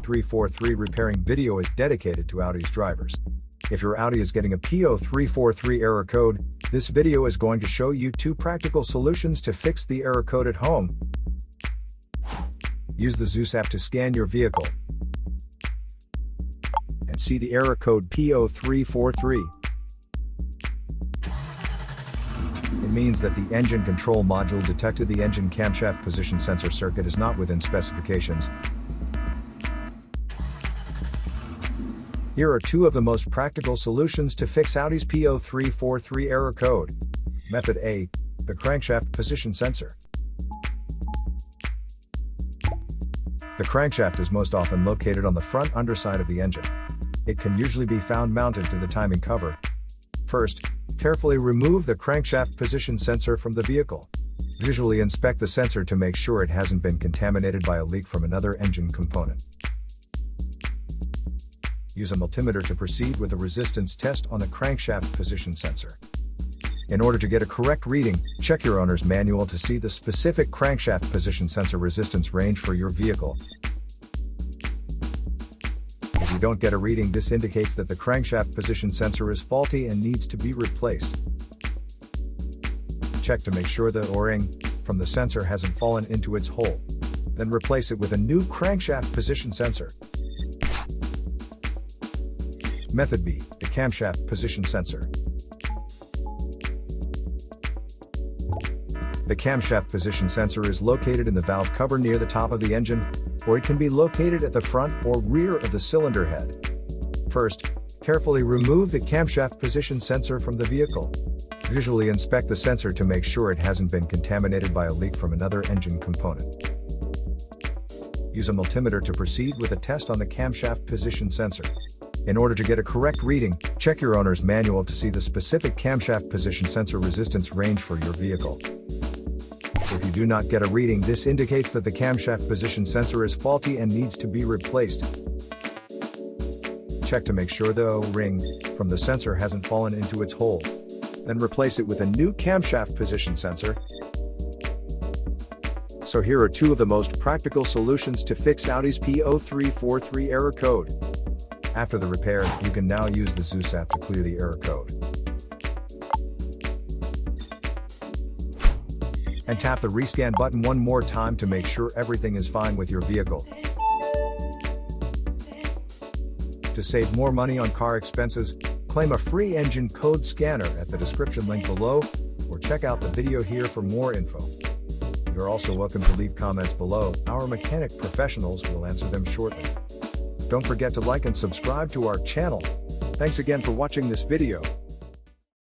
P0343 repairing video is dedicated to Audi's drivers. If your Audi is getting a P0343 error code, this video is going to show you 2 practical solutions to fix the error code at home. Use the Zeus app to scan your vehicle and see the error code P0343. It means that the engine control module detected the engine camshaft position sensor circuit is not within specifications. Here are 2 of the most practical solutions to fix Audi's P0343 error code. Method A, the crankshaft position sensor. The crankshaft is most often located on the front underside of the engine. It can usually be found mounted to the timing cover. First, carefully remove the crankshaft position sensor from the vehicle. Visually inspect the sensor to make sure it hasn't been contaminated by a leak from another engine component. Use a multimeter to proceed with a resistance test on the crankshaft position sensor. In order to get a correct reading, check your owner's manual to see the specific crankshaft position sensor resistance range for your vehicle. If you don't get a reading, this indicates that the crankshaft position sensor is faulty and needs to be replaced. Check to make sure the O-ring from the sensor hasn't fallen into its hole. Then replace it with a new crankshaft position sensor. Method B, the camshaft position sensor. The camshaft position sensor is located in the valve cover near the top of the engine, or it can be located at the front or rear of the cylinder head. First, carefully remove the camshaft position sensor from the vehicle. Visually inspect the sensor to make sure it hasn't been contaminated by a leak from another engine component. Use a multimeter to proceed with a test on the camshaft position sensor. In order to get a correct reading, check your owner's manual to see the specific camshaft position sensor resistance range for your vehicle. If you do not get a reading, this indicates that the camshaft position sensor is faulty and needs to be replaced. Check to make sure the O-ring from the sensor hasn't fallen into its hole. Then replace it with a new camshaft position sensor. So here are 2 of the most practical solutions to fix Audi's P0343 error code. After the repair, you can now use the Zeus app to clear the error code. And tap the rescan button one more time to make sure everything is fine with your vehicle. To save more money on car expenses, claim a free engine code scanner at the description link below, or check out the video here for more info. You're also welcome to leave comments below. Our mechanic professionals will answer them shortly. Don't forget to like and subscribe to our channel. Thanks again for watching this video.